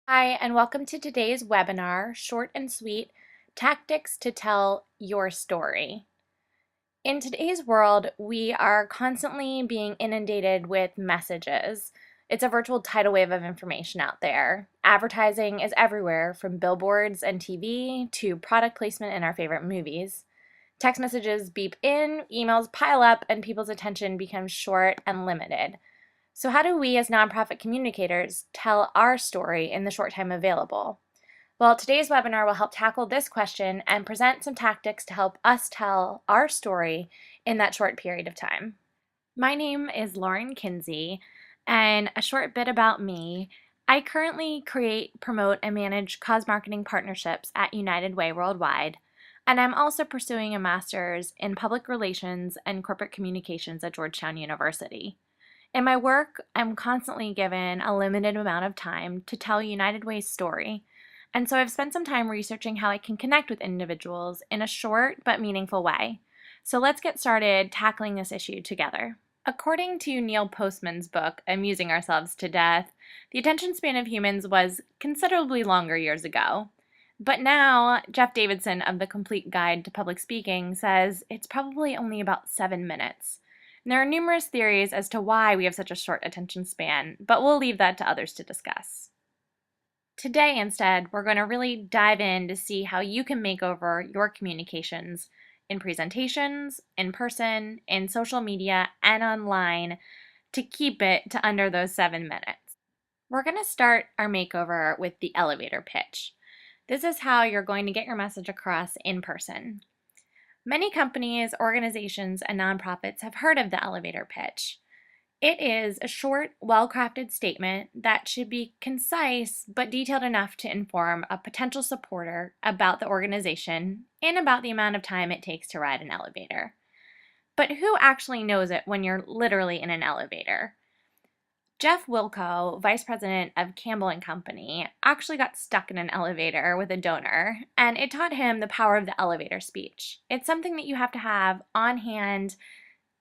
Hi, and welcome to today's webinar, Short and Sweet, Tactics to Tell Your Story. In today's world, we are constantly being inundated with messages. It's a virtual tidal wave of information out there. Advertising is everywhere, from billboards and TV to product placement in our favorite movies. Text messages beep in, emails pile up, and people's attention becomes short and limited. So how do we as nonprofit communicators tell our story in the short time available? Well, today's webinar will help tackle this question and present some tactics to help us tell our story in that short period of time. My name is Lauren Kinsey, and a short bit about me. I currently create, promote, and manage cause marketing partnerships at United Way Worldwide, and I'm also pursuing a master's in public relations and corporate communications at Georgetown University. In my work, I'm constantly given a limited amount of time to tell United Way's story, and so I've spent some time researching how I can connect with individuals in a short but meaningful way. So let's get started tackling this issue together. According to Neil Postman's book, Amusing Ourselves to Death, the attention span of humans was considerably longer years ago. But now, Jeff Davidson of the Complete Guide to Public Speaking says it's probably only about 7 minutes. There are numerous theories as to why we have such a short attention span, but we'll leave that to others to discuss. Today, instead, we're going to really dive in to see how you can make over your communications in presentations, in person, in social media, and online to keep it to under those 7 minutes. We're going to start our makeover with the elevator pitch. This is how you're going to get your message across in person. Many companies, organizations, and nonprofits have heard of the elevator pitch. It is a short, well-crafted statement that should be concise but detailed enough to inform a potential supporter about the organization and about the amount of time it takes to ride an elevator. But who actually knows it when you're literally in an elevator? Jeff Wilco, vice president of Campbell and Company, actually got stuck in an elevator with a donor, and it taught him the power of the elevator speech. It's something that you have to have on hand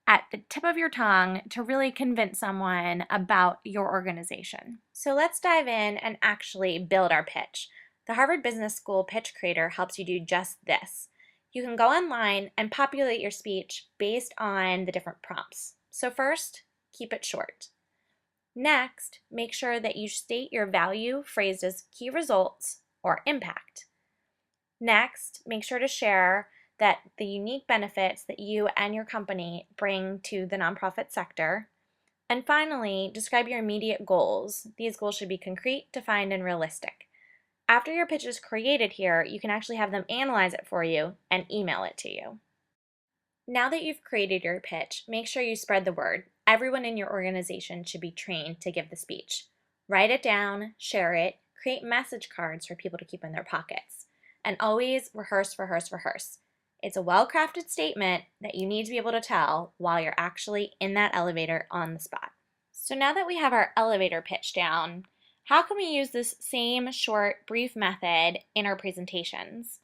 at the tip of your tongue to really convince someone about your organization. So let's dive in and actually build our pitch. The Harvard Business School Pitch Creator helps you do just this. You can go online and populate your speech based on the different prompts. So first, keep it short. Next, make sure that you state your value phrased as key results or impact. Next, make sure to share that the unique benefits that you and your company bring to the nonprofit sector. And finally, describe your immediate goals. These goals should be concrete, defined, and realistic. After your pitch is created here, you can actually have them analyze it for you and email it to you. Now that you've created your pitch, make sure you spread the word. Everyone in your organization should be trained to give the speech. Write it down, share it, create message cards for people to keep in their pockets. And always rehearse, rehearse, rehearse. It's a well-crafted statement that you need to be able to tell while you're actually in that elevator on the spot. So now that we have our elevator pitch down, how can we use this same short, brief method in our presentations?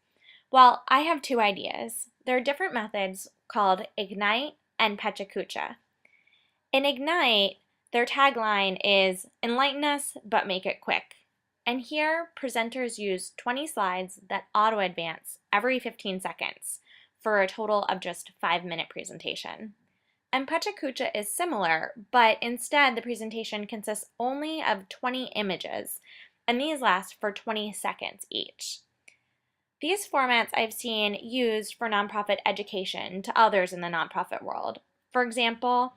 Well, I have two ideas. There are different methods called Ignite and PechaKucha. In Ignite, their tagline is "Enlighten us, but make it quick." And here, presenters use 20 slides that auto-advance every 15 seconds for a total of just a 5-minute presentation. And PechaKucha is similar, but instead the presentation consists only of 20 images, and these last for 20 seconds each. These formats I've seen used for nonprofit education to others in the nonprofit world. For example,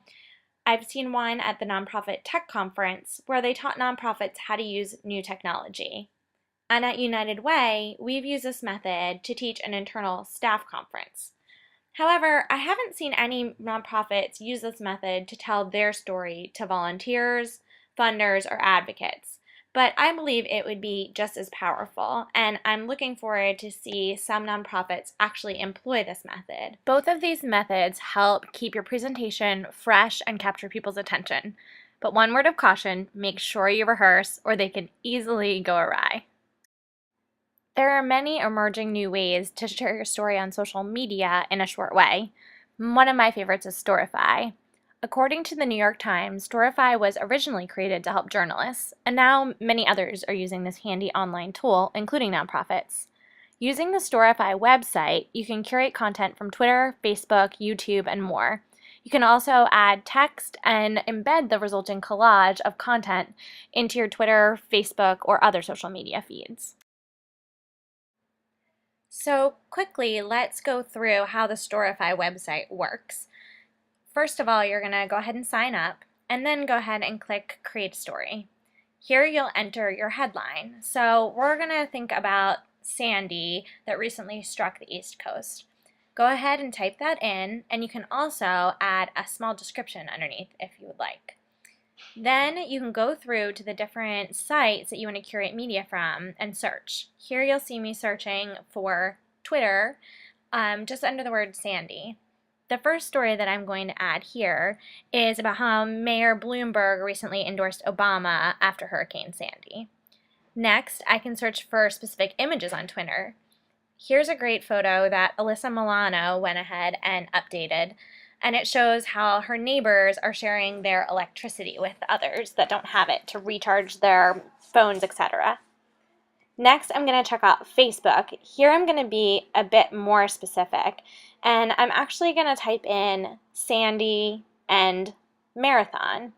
I've seen one at the Nonprofit Tech Conference where they taught nonprofits how to use new technology. And at United Way, we've used this method to teach an internal staff conference. However, I haven't seen any nonprofits use this method to tell their story to volunteers, funders, or advocates. But I believe it would be just as powerful, and I'm looking forward to see some nonprofits actually employ this method. Both of these methods help keep your presentation fresh and capture people's attention. But one word of caution, make sure you rehearse or they can easily go awry. There are many emerging new ways to share your story on social media in a short way. One of my favorites is Storify. According to the New York Times, Storify was originally created to help journalists, and now many others are using this handy online tool, including nonprofits. Using the Storify website, you can curate content from Twitter, Facebook, YouTube, and more. You can also add text and embed the resulting collage of content into your Twitter, Facebook, or other social media feeds. So quickly, let's go through how the Storify website works. First of all, you're going to go ahead and sign up, and then go ahead and click Create Story. Here you'll enter your headline. So we're going to think about Sandy that recently struck the East Coast. Go ahead and type that in, and you can also add a small description underneath if you would like. Then you can go through to the different sites that you want to curate media from and search. Here you'll see me searching for Twitter, just under the word Sandy. The first story that I'm going to add here is about how Mayor Bloomberg recently endorsed Obama after Hurricane Sandy. Next, I can search for specific images on Twitter. Here's a great photo that Alyssa Milano went ahead and updated, and it shows how her neighbors are sharing their electricity with others that don't have it to recharge their phones, etc. Next, I'm going to check out Facebook. Here I'm going to be a bit more specific, and I'm actually going to type in Sandy and marathon.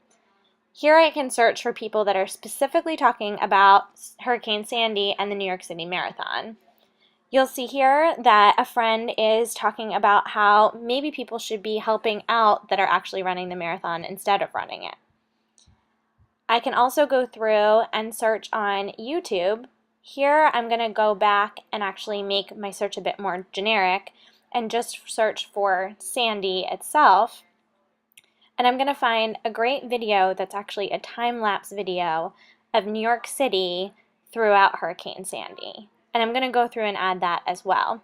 Here I can search for people that are specifically talking about Hurricane Sandy and the New York City Marathon. You'll see here that a friend is talking about how maybe people should be helping out that are actually running the marathon instead of running it. I can also go through and search on YouTube. Here I'm going to go back and actually make my search a bit more generic and just search for Sandy itself. And I'm going to find a great video that's actually a time-lapse video of New York City throughout Hurricane Sandy. And I'm going to go through and add that as well.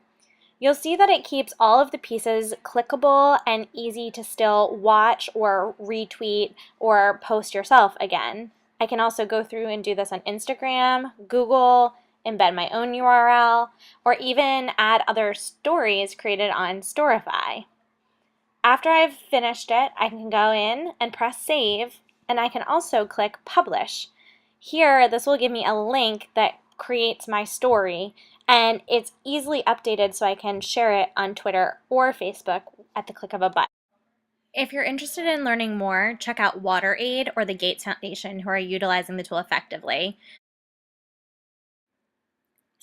You'll see that it keeps all of the pieces clickable and easy to still watch or retweet or post yourself again. I can also go through and do this on Instagram, Google, embed my own URL, or even add other stories created on Storify. After I've finished it, I can go in and press save, and I can also click publish. Here, this will give me a link that creates my story, and it's easily updated so I can share it on Twitter or Facebook at the click of a button. If you're interested in learning more, check out WaterAid or the Gates Foundation, who are utilizing the tool effectively.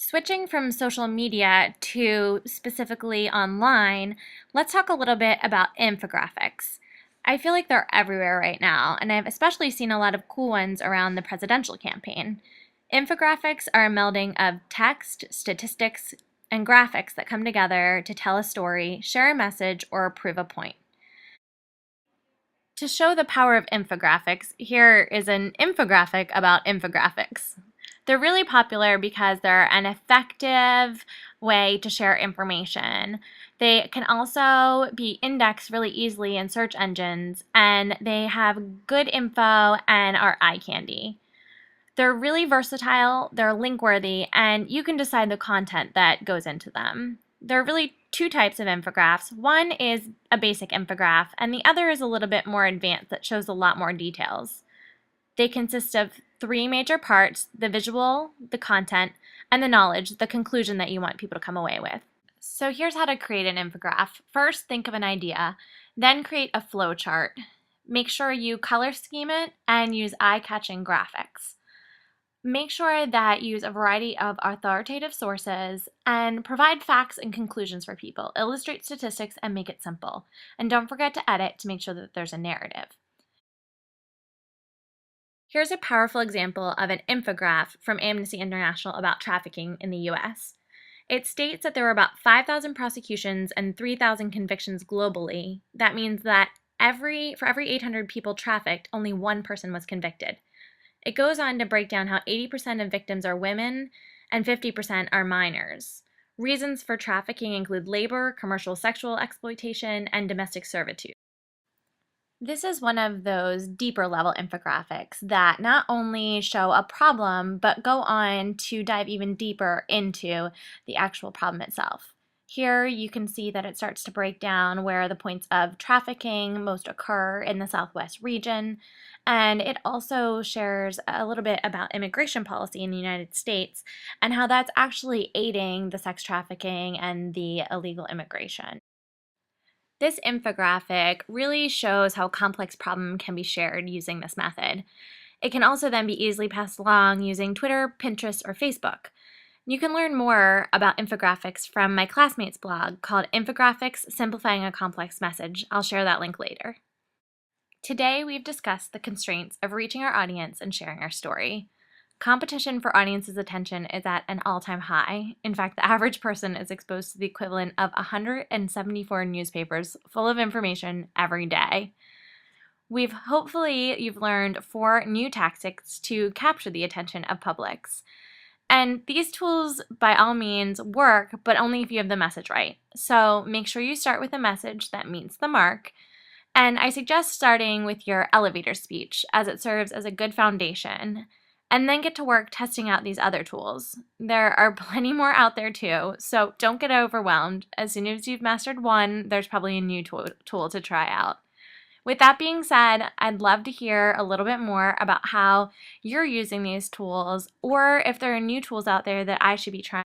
Switching from social media to specifically online, let's talk a little bit about infographics. I feel like they're everywhere right now, and I've especially seen a lot of cool ones around the presidential campaign. Infographics are a melding of text, statistics, and graphics that come together to tell a story, share a message, or prove a point. To show the power of infographics, here is an infographic about infographics. They're really popular because they're an effective way to share information. They can also be indexed really easily in search engines, and they have good info and are eye candy. They're really versatile, they're link-worthy, and you can decide the content that goes into them. There are really two types of infographics. One is a basic infographic, and the other is a little bit more advanced that shows a lot more details. They consist of three major parts: the visual, the content, and the knowledge, the conclusion that you want people to come away with. So here's how to create an infographic. First, think of an idea, then create a flow chart. Make sure you color scheme it and use eye-catching graphics. Make sure that you use a variety of authoritative sources and provide facts and conclusions for people. Illustrate statistics and make it simple. And don't forget to edit to make sure that there's a narrative. Here's a powerful example of an infographic from Amnesty International about trafficking in the US. It states that there were about 5,000 prosecutions and 3,000 convictions globally. That means that for every 800 people trafficked, only one person was convicted. It goes on to break down how 80% of victims are women and 50% are minors. Reasons for trafficking include labor, commercial sexual exploitation, and domestic servitude. This is one of those deeper level infographics that not only show a problem, but go on to dive even deeper into the actual problem itself. Here you can see that it starts to break down where the points of trafficking most occur in the Southwest region, and it also shares a little bit about immigration policy in the United States and how that's actually aiding the sex trafficking and the illegal immigration. This infographic really shows how a complex problem can be shared using this method. It can also then be easily passed along using Twitter, Pinterest, or Facebook. You can learn more about infographics from my classmates' blog called Infographics Simplifying a Complex Message. I'll share that link later. Today, we've discussed the constraints of reaching our audience and sharing our story. Competition for audience's attention is at an all-time high. In fact, the average person is exposed to the equivalent of 174 newspapers full of information every day. Hopefully you've learned 4 new tactics to capture the attention of publics. And these tools, by all means, work, but only if you have the message right. So make sure you start with a message that meets the mark. And I suggest starting with your elevator speech, as it serves as a good foundation. And then get to work testing out these other tools. There are plenty more out there too, so don't get overwhelmed. As soon as you've mastered one, there's probably a new tool to try out. With that being said, I'd love to hear a little bit more about how you're using these tools, or if there are new tools out there that I should be trying.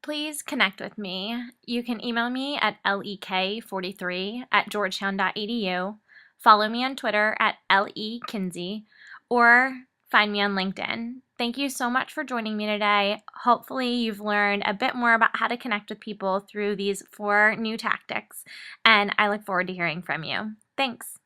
Please connect with me. You can email me at lek43@georgetown.edu, follow me on Twitter at lekinsey, or find me on LinkedIn. Thank you so much for joining me today. Hopefully you've learned a bit more about how to connect with people through these 4 new tactics, and I look forward to hearing from you. Thanks.